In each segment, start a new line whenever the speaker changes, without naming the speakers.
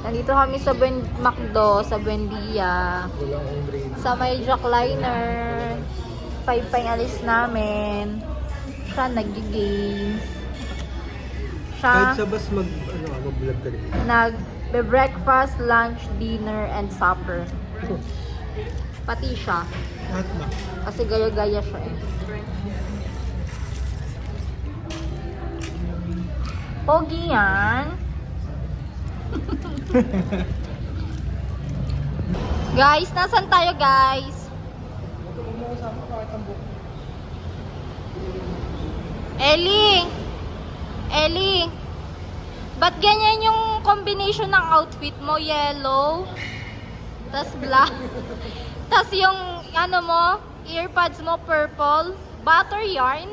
Nandito kami sa McDo, sa Buendia. Sa may jackliner. 5 pa yung alis namin. Siya nag-games.
Kahit
Siya
sa bus mag-vlog ka rin.
nag-breakfast, lunch, dinner, and supper. Pati siya.
Lahat na.
Kasi gaya-gaya siya eh. Pogi yan. Guys, nasan tayo guys? Ellie! Ellie! Ba't ganyan yung combination ng outfit mo? Yellow, tas black, tas yung ano mo, earpads mo purple, butter yarn.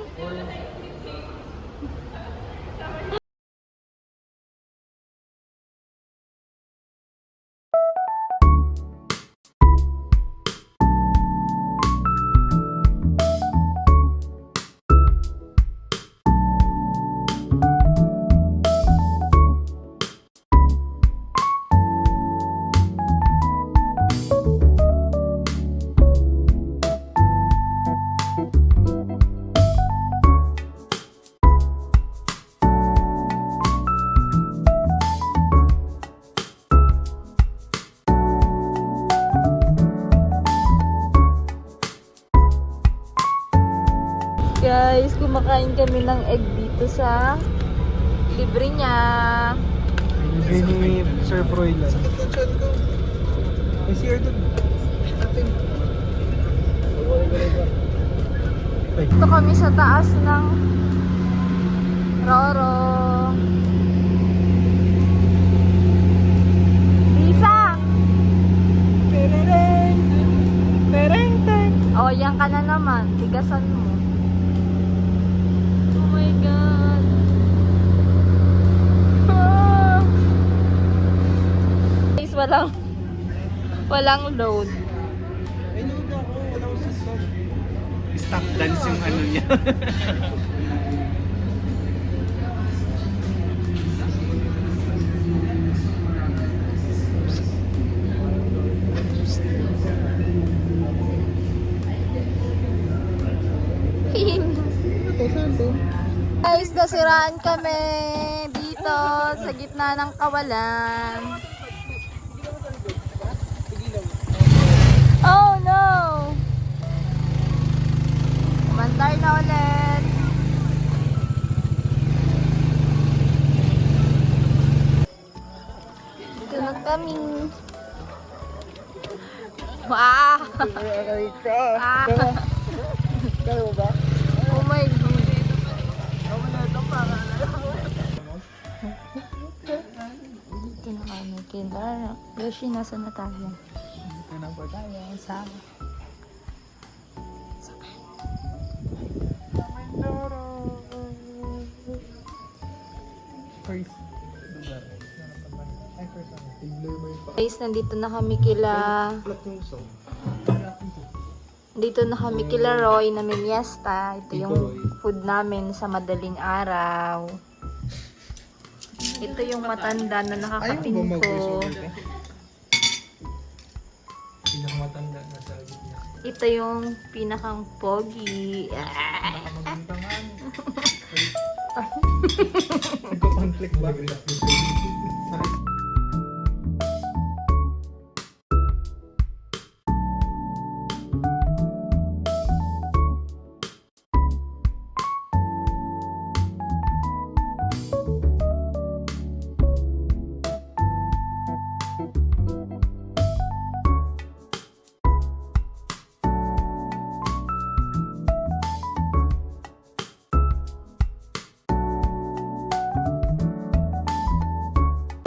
Guys, kumakain kami ng egg dito sa libre niya.
Libre ni Sir Froilan. May CR doon.
Dito kami sa taas ng Roro. Lisa!
Tereng! Tereng! Tereng!
Oh, yan ka na naman. Tigasan mo. Oh my God. Ah. Guys, walang load.
Ay, no, ako. Wala ko sa stop.
Stop dance yung ano niya.
Guys, nasiraan kami dito sa gitna ng kawalan. Oh no! Kumandar na ulit. Dito na kami. Wow! Ah.
Kaya mo ba?
Oh my God. Dito na kami kay Lara. Yoshi, nasa na tayo?
Ito na po tayo.
Sa
First lugar. Ay, first ano? Tigler mo yung pa.
guys, nandito na kami kila
Flat yung song.
Dito na kami kila Roy na mimiesta. Ito yung food namin sa madaling araw. Ito yung matanda na
Ayaw mo ba
nakakatingko.
mag-resort? Pinakamatanda na sa gitna.
Ito yung pinakang pogi.
Nakamagbitangan. Nagko-conflict ba?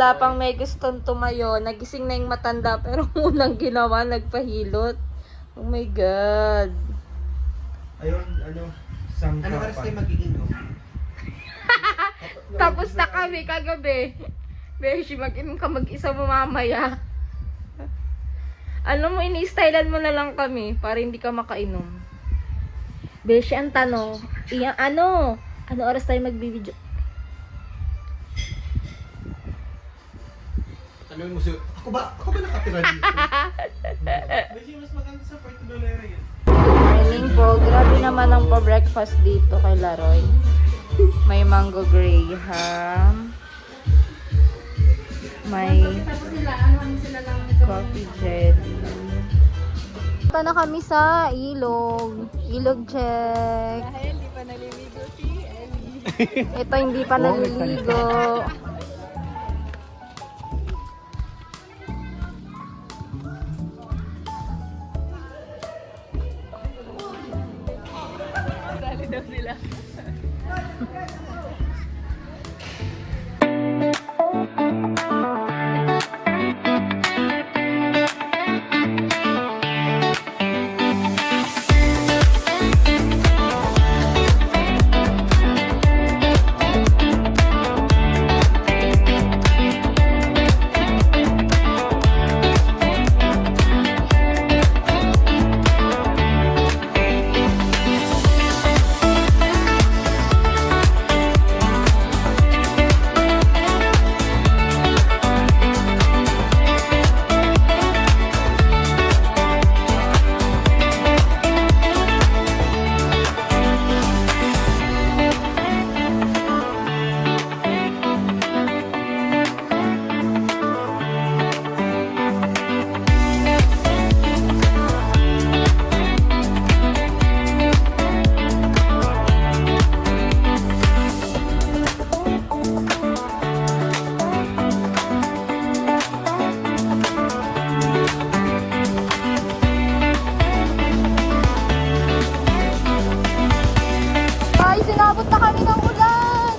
Wala pang may gustong tumayo. Nagising na yung matanda pero unang ginawa, nagpahilot. Oh my God.
Ayun, ano, Sangka
Ano oras
pa.
tayo mag-iinom?
Tapos na kami kagabi. Beshi, mag-inom ka mag-isa mo mamaya. Ano mo, ini-stylean mo na lang kami para hindi ka makainom. Beshi, ang tanong, ano oras tayo magbibidyo?
Ano mo siya? Ako ba nakatira dito? Medyo mas maganda sa Puerto Dolera yun.
Morning po, grabe naman ang pa-breakfast dito kay Laroy. May mango graham. May coffee jelly. Punta na kami sa ilog. Ilog check.
Hindi pa naliligo si Ellie.
Ito hindi pa naliligo.
Sali daw sila. Guys, sinabot na kami ng ulan!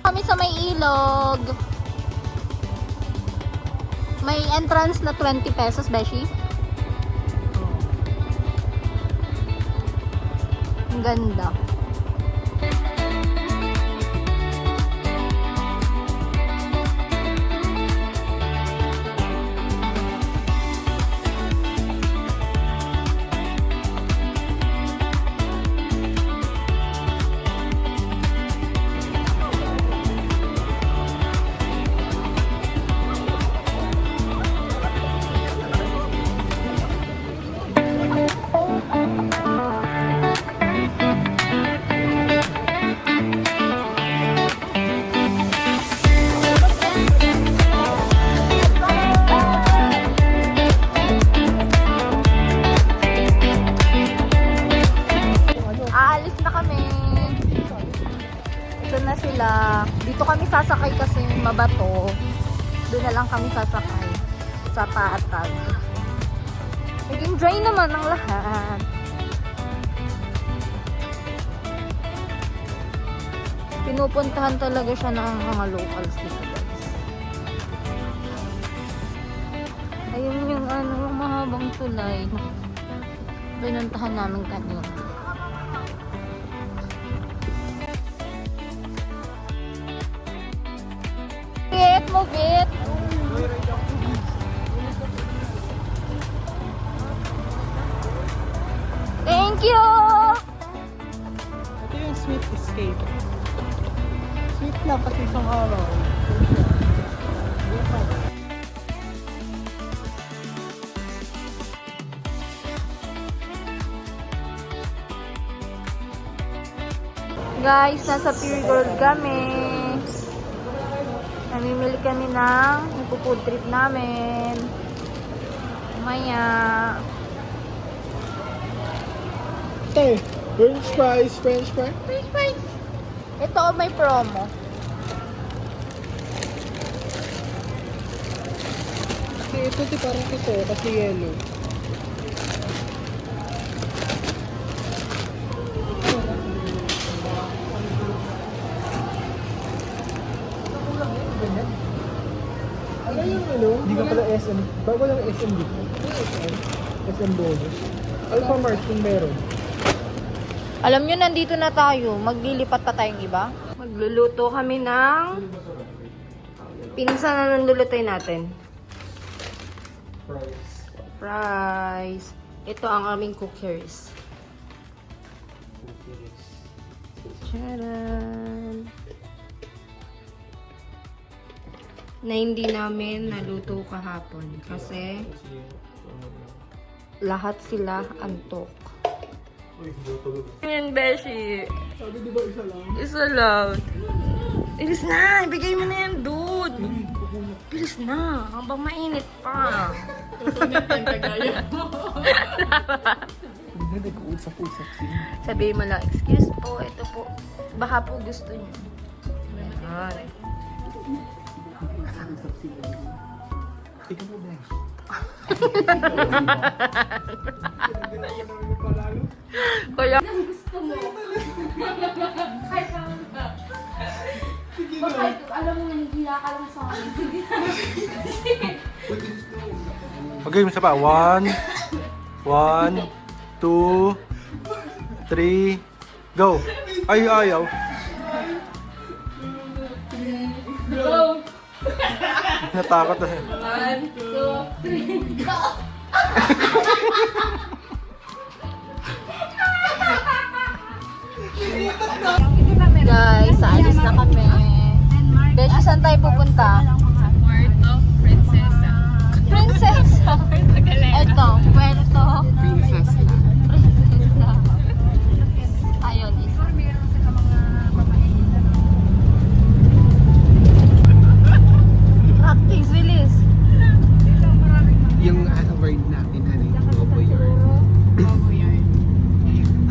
Kami sa may ilog. May entrance na 20 pesos, Beshi. Ang ganda. Aalis na kami. Ito na sila. Dito kami sasakay kasi mabato. Doon na lang kami sasakay. Sa Paatag. Naging dry naman ang lahat. Pinupuntahan talaga siya ng mga locals dito, guys. Ayun yung mahabang tulay. Pinuntahan namin kanina. Move it. you!
Ito yung sweet escape. Sweet na pati isang araw.
Guys, nasa Pure Gold kami. Namimili kami ng ipo-food trip namin. Maya.
Hey, French fries, French fries.
French fries. Ito, may promo.
Ito parang ito, kasi yellow. Ano yung ano? Hindi ka pala SM. Bago lang SM dito. SM bonus. Alphamart kung meron.
Alam nyo, nandito na tayo. Maglilipat pa tayong iba. Magluluto kami ng pinsan na nandulutoy natin. Fries. Ito ang aming cookers. Charan! Na hindi namin naluto kahapon kasi lahat sila antok. Yan, Beshi.
Sabi di ba isa lang?
Isa lang. Bilis na! Ibigay mo na yan, dude! Bilis na! Habang mainit pa.
Susunod yan, kagaya mo.
Hindi nag-uusap-usap sila.
Sabihin mo lang, excuse po, ito po. Baka po gusto niyo. Ay.
Usap sila. Ikaw mo, Besh.
Kaya,
Gusto mo. Kahit lang ka. Bakit? Alam mo, nahihiya ka lang sa akin.
Okay, isa pa. 1, 2, 3, go! Ay, ayaw.
Go!
Natakot na.
1, 2, 3, go!
guys, aalis na kami. Beshi, saan tayo pupunta?
Puerto Princesa.
Princesa. Ito, Puerto
Princess
Princesa. Ayun, isa. Practice, bilis.
Yung word natin, ano yung Boboyor.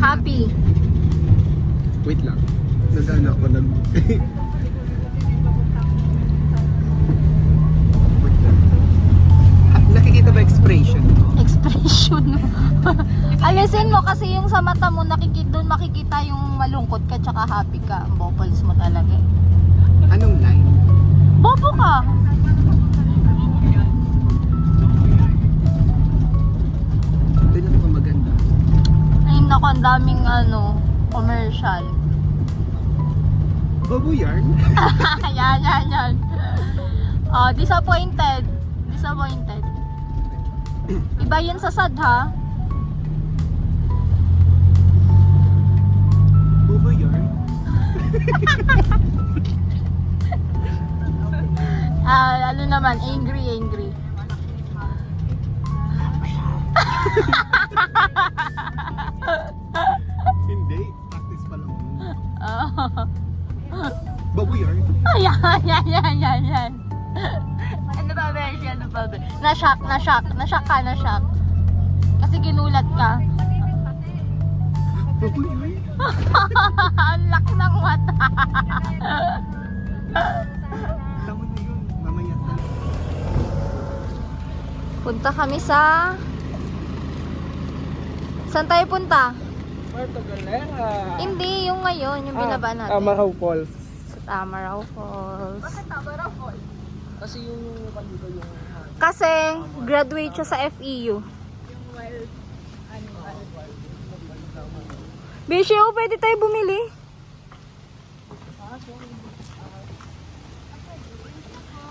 Happy.
Wait lang. Nag-ano ako, Wait lang. Nakikita ba expression mo?
Expression mo. Alisin mo kasi yung sa mata mo, doon makikita yung malungkot ka tsaka happy ka. Ang bobols mo talaga eh.
Anong line?
Bobo ka.
Doon ako maganda.
Ay, naku, ang daming commercial.
Bobo yarn?
yan. Oh, disappointed. Disappointed. Iba yun sa sad, ha?
Bobo yarn?
Ano naman, angry.
Hindi. Practice pa lang.
Oh.
Bobo yarn?
Yan. Ano ba, Beshi? Ano ba? Na-shock. Kasi ginulat ka.
Bobo yarn?
Ang laki ng mata.
Tama na yun. Mamaya sa...
Punta kami sa... Saan tayo punta?
Puerto Galera.
Hindi, yung ngayon, yung binaba natin.
Amaraw Falls.
Sa Tamaraw Falls.
Bakit Tamaraw Falls?
Kasi yung dito yung...
Kasi, graduate siya sa FEU.
Yung wild,
Beshi, pwede tayo bumili.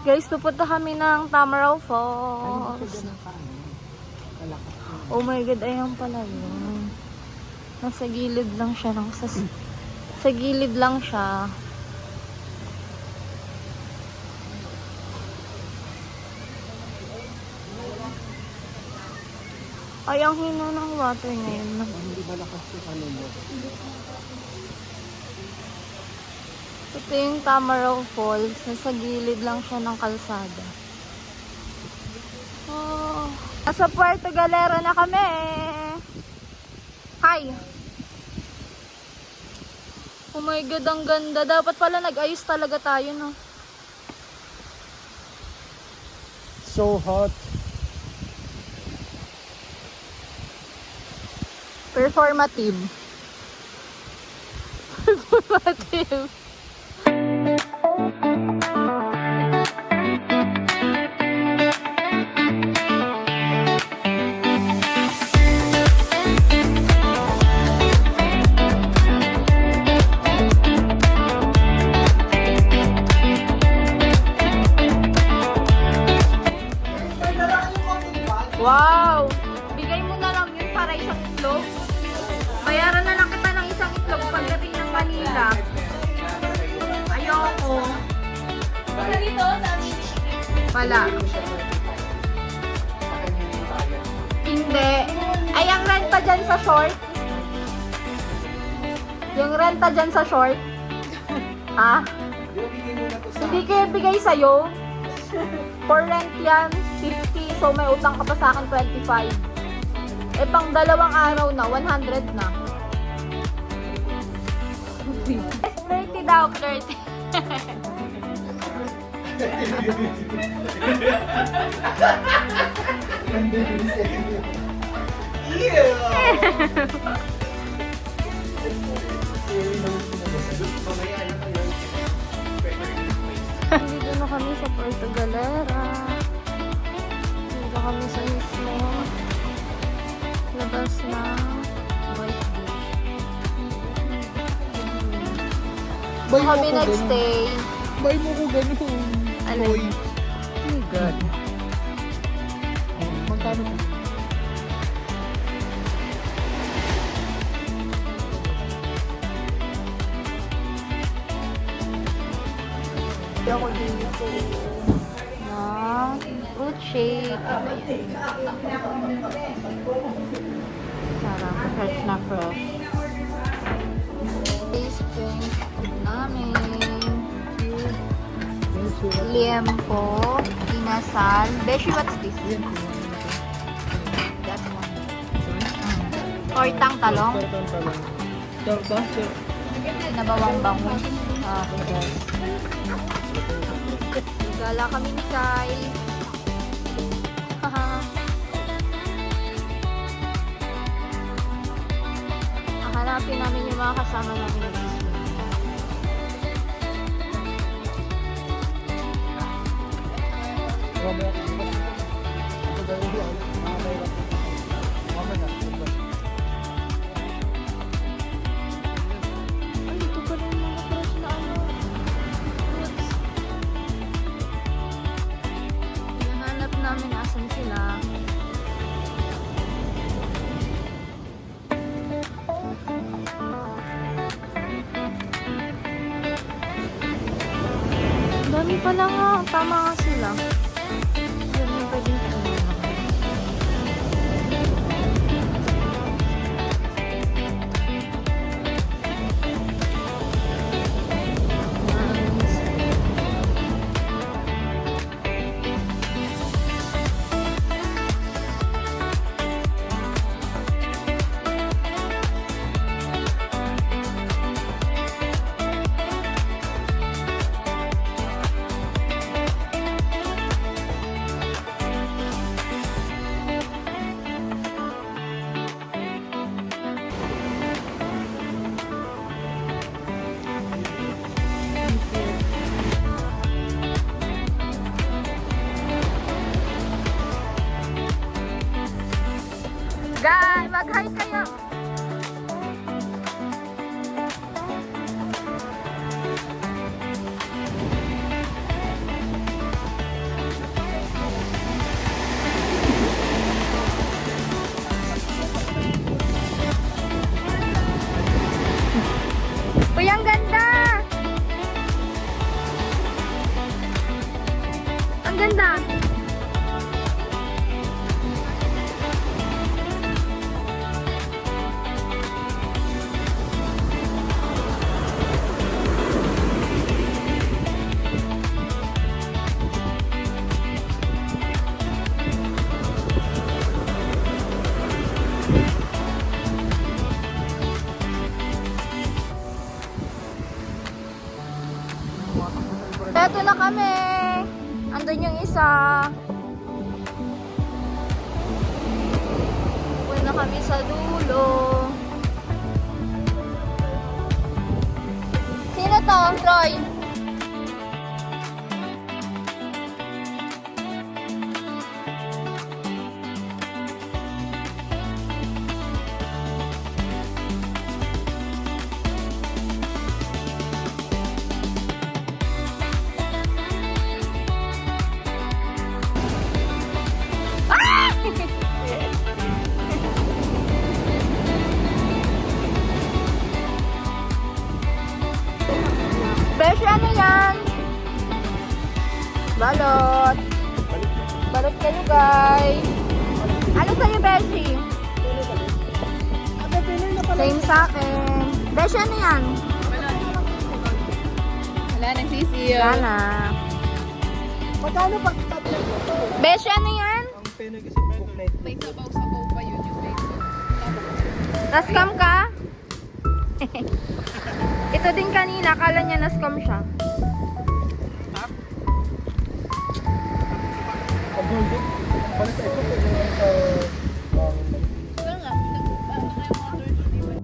Guys, pupunta kami ng Tamaraw Falls. Oh my God, ayan pala yun.
Nasa gilid lang siya ng sa gilid lang siya. Ay, ang hina ng water ngayon.
Hindi ba lakas yung ano mo?
Ito yung Tamaraw Falls. Nasa gilid lang siya ng kalsada. Oh. Nasa Puerto Galera na kami. Hi! Oh my God, ang ganda. Dapat pala nag-ayos talaga tayo, no?
So hot.
Performative. Performative. Wow! Bigay mo na lang yun para isang itlog. Bayaran na lang kita ng isang itlog pagdating ng Manila. Ayoko. Wala. Hindi. Ay, ang renta dyan sa short. Yung renta dyan sa short. Ha? Hindi kayo bigay sa'yo. For rent yan, 50. So, may utang ka pa sa akin, 25. Eh, pang dalawang araw na, 100 na. 30 daw, 30. Dito na kami sa Puerto Galera. Dito kami sa mismo labas na White Beach. Doon kami nagstay.
Buy mo ko ganun.
Ano?
Toy. Oh my God. Magkano po?
Ako dito na fruit shake. Sarap. Fresh na fresh. Spoon namin. Liempo. Inasal. Beshi, what's this? That one. Tortang talong. Nabawang bangus. Yes. Gala kami ni Kai. Hanapin namin yung mga kasama namin. Ay, ito pa rin mga fresh na ano. Fruits. Hinahanap namin asan sila. Dami pala nga. Tama nga sila. Dami pa din sila. Nice.
Uy, ang ganda! Ang ganda! Eto na kami. Andun yung isa. Uwi na kami sa dulo. Sino to, Troy? Beshi, ano yan? Balot. Balot kayo, guys. Ano sa'yo, Beshi? Same sa akin. Beshi, ano yan?
Wala, nagsisiyo.
Wala na.
Magkano pag tatlo?
Beshi, ano yan?
Ang penoy kasi book night.
May sabaw-sabaw pa yun yung bacon.
Nascam ka? Ito din kanina, kala niya nascam siya.
Pag golden, balik sa ito. Pwede sa...
Ito nga, ano kayo order to, di ba?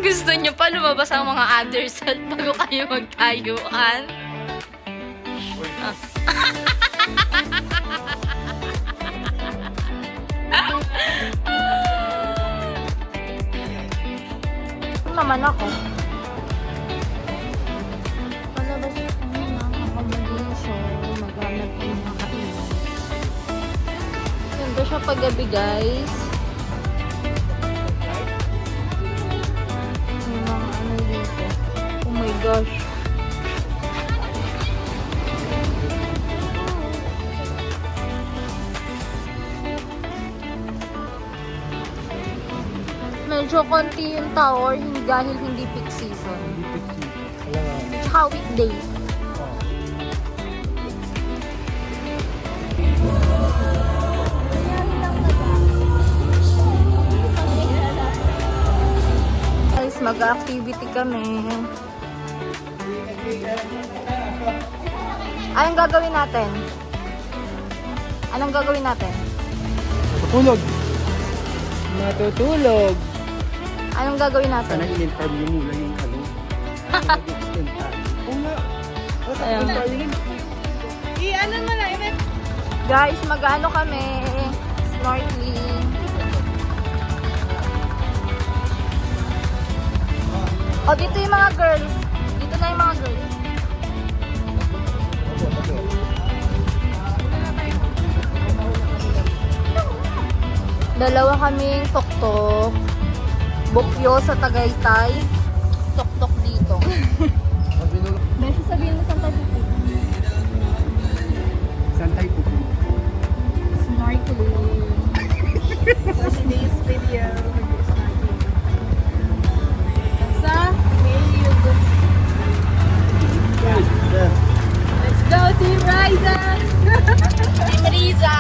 Gusto niyo pa lumabas ang mga other self bago kayo magtayuan? Naman ako. Palabas kami ng accommodation. Maghanap ng mga kainan. Ganda siya paggabi, guys. May mga ano dito. Oh my gosh. Medyo konti yung tower dahil hindi peak season.
Hindi fixie. Wala nga.
Tsaka weekdays. Guys, mag-activity kami. Anong gagawin natin? Anong gagawin natin?
Natutulog. Natutulog.
Anong gagawin natin?
Sana in-inform niyo muna yung ano. Mag-extend tayo.
Oo nga.
Ayun.
Tayo nun.
I-ano mo na, i-net.
Guys, mag-ano kami? Snorkeling. O, dito yung mga girls. Dito na yung mga girls. Dalawa kaming tok-tok. Bukyo sa Tagaytay. Tok-tok dito. Beshi, sabihin mo saan tayo pupunta?
Saan tayo pupunta?
Snorkeling.
Watch this video. Sa Mayug. Let's go, Team Riza!
Team Riza.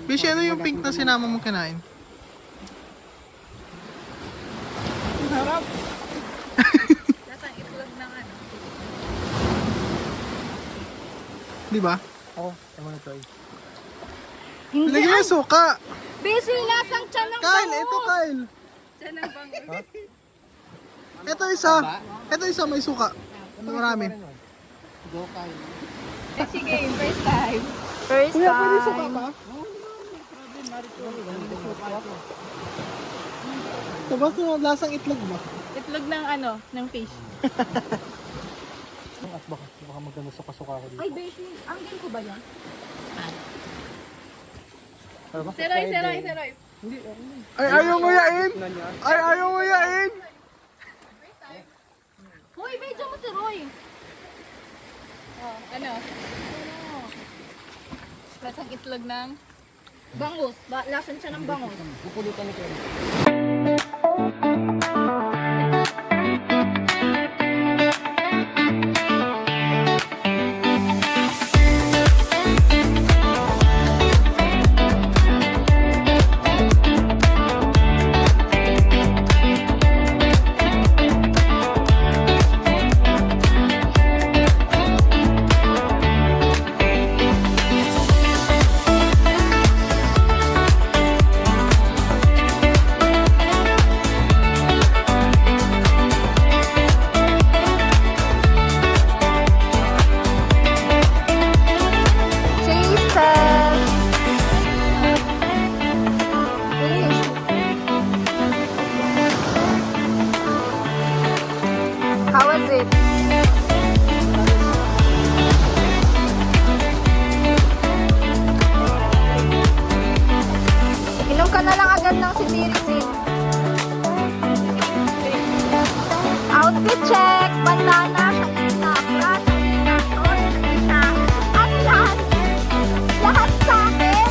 Bishi, ano yung pink na sinama mong kinain?
Harap!
Lasang itlog ng ano.
Di ba?
Ako, I wanna try.
Hindi
Lagyan mo yung suka.
Besi, lasang tiyan ng
Kyle, ito Kyle.
Tiyan ng bangus.
Ito isa. Ito isa may suka. Ito marami.
Go, Kyle.
Sige, first time.
First
Kuya, pwede suka
time.
pa? Tapos lasang itlog ba?
Itlog ng ano, ng fish.
At baka magkano suka-suka ako dito.
Ay, Beshi, ang game ko ba yan?
Seroy, seroy, seroy.
Hindi, hindi.
Ay, ayaw nguyain. Ay, ayaw nguyain.
Hoy, medyo mo si Roy.
Oh, ano? Lasang itlog ng...
Bangus. Lasan siya ng bangus.
Pupulutan ni Kyle.
Cheese test. How was it? Inom ka na lang agad ng sitirisin. Outfit check. Bandana, Shalina, bra, Shalina, short, Shalina. Ano lahat? Lahat sa akin?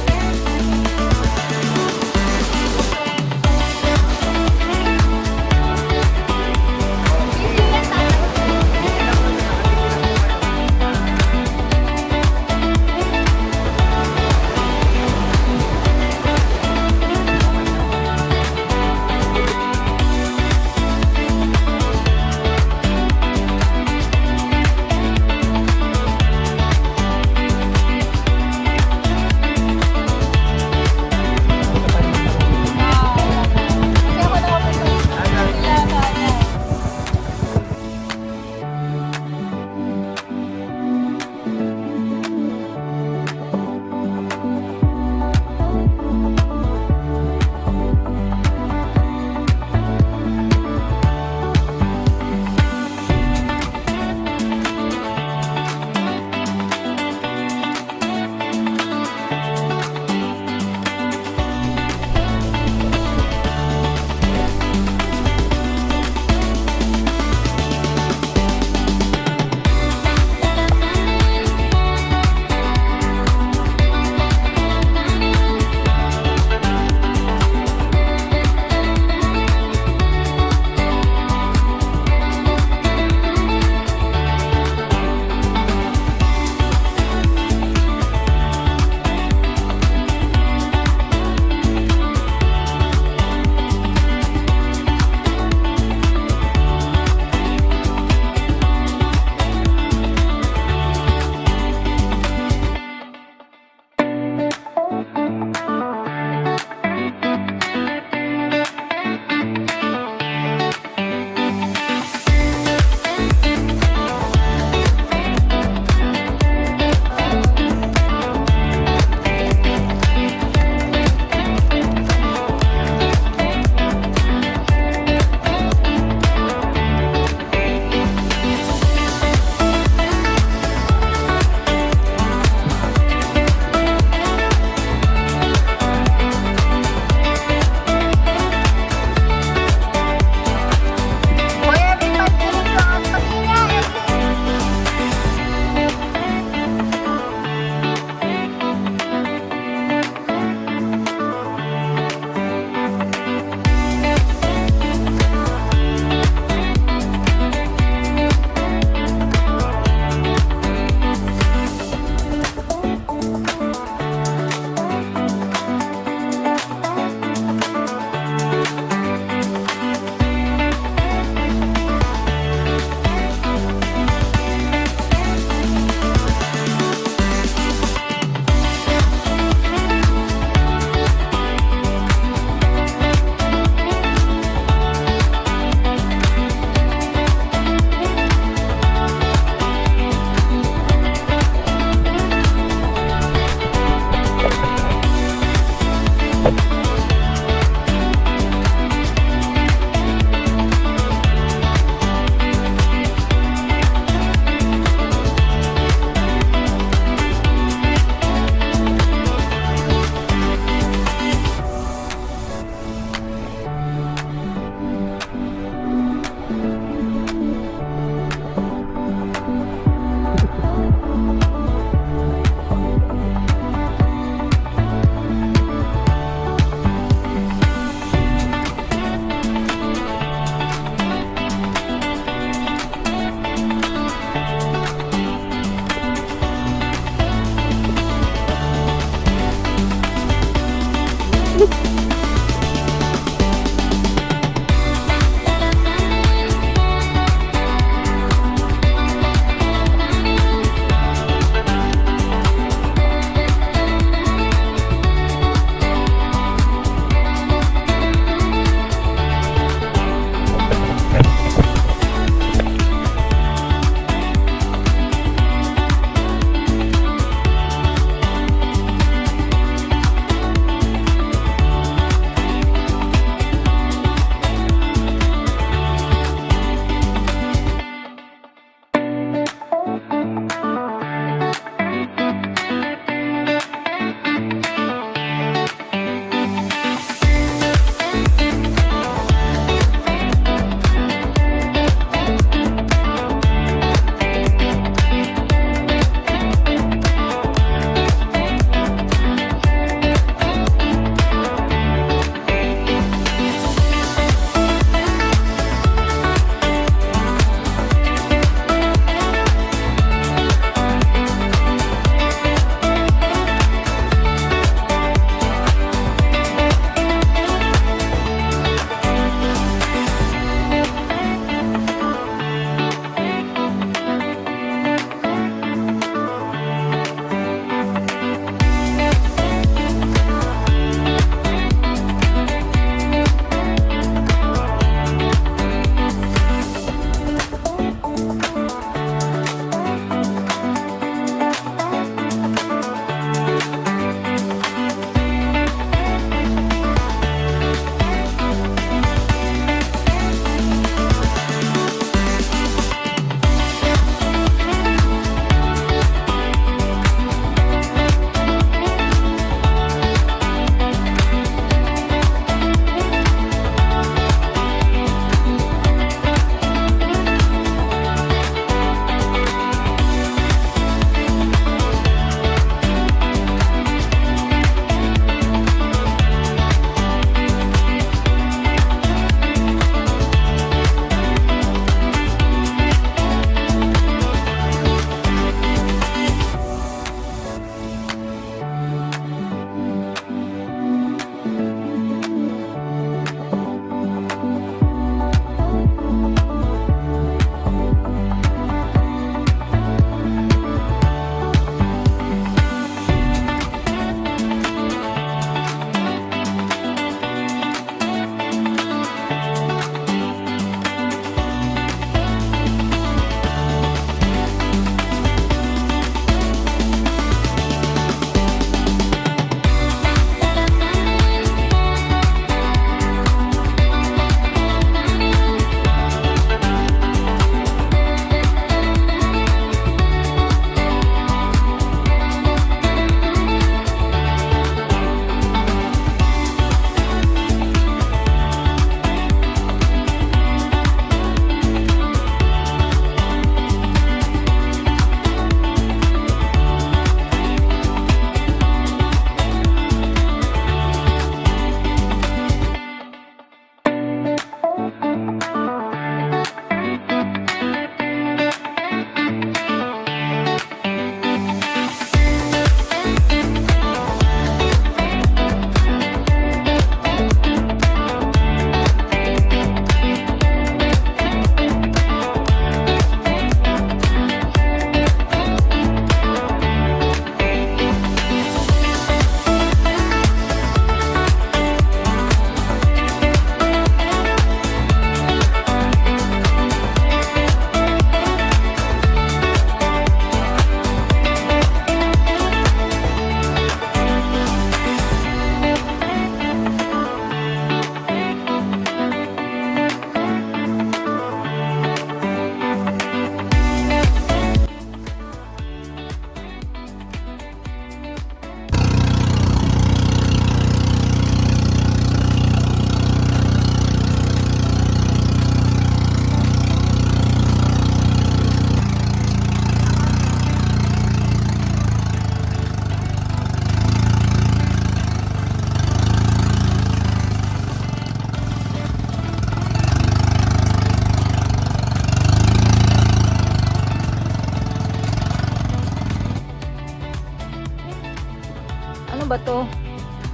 ba to?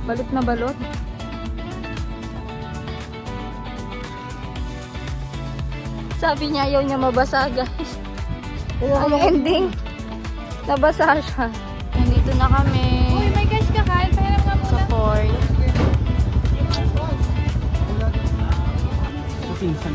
Balot na balot? Sabi niya ayaw niya mabasa, guys. Ang ending, nabasa siya. Nandito na kami.
Uy, may cash ka, Kyle. Pahiram nga muna.
Sa port.
Sa pinsan.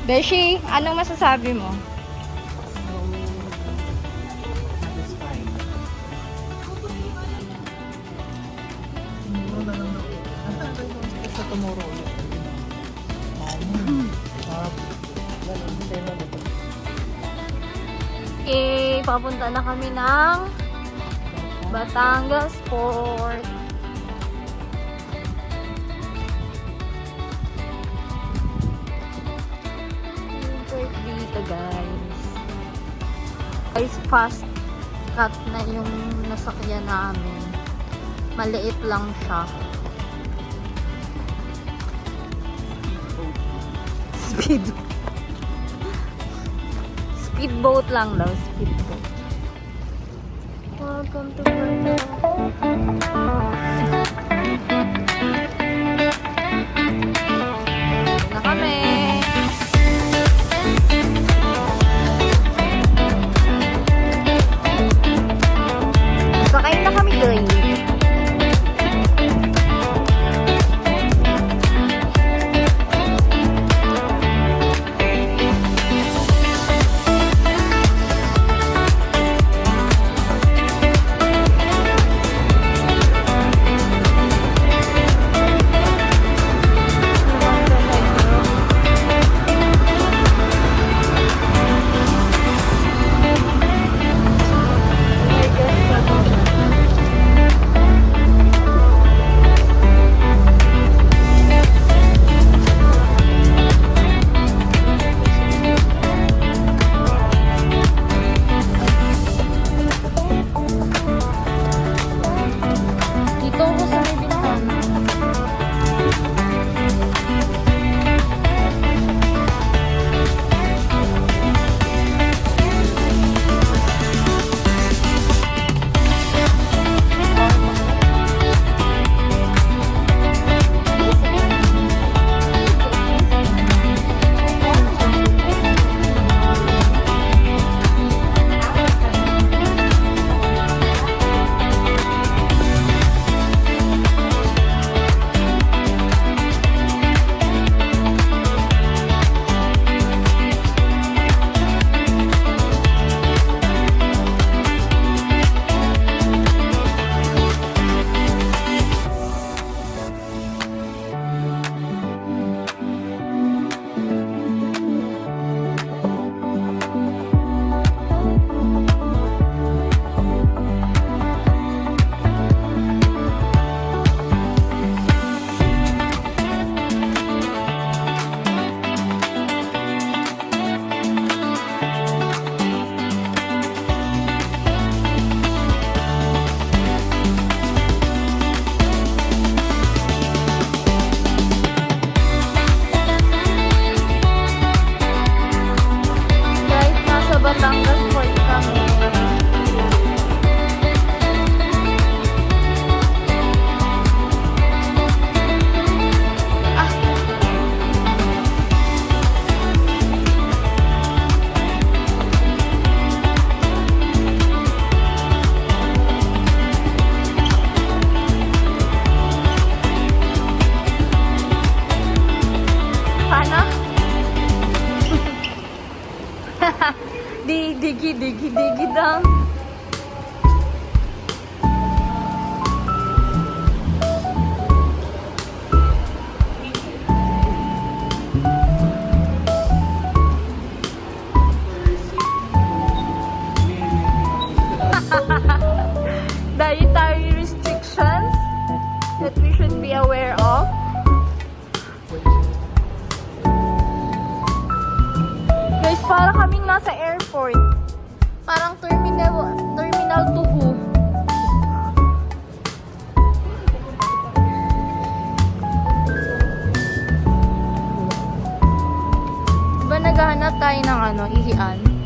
Beshi, anong masasabi mo?
Satisfying. Ano na lang ako. Sa tomorrow.
Okay, papunta na kami ng Batangas Port. Yung port dito, guys. Guys, fast cut na yung nasakyan namin. Maliit lang siya. Speed. Speedboat lang daw, speedboat. Welcome to Puerto. Na kami. Sakay na kami, guys. Dito ako sa may bintana. Guys, nasa Batangas Port kami. Paano? Digi daw. Dietary restrictions that we should be aware of. Guys, para kaming nasa airport. Parang terminal 2. Maghahanap tayo ng ano, ihian.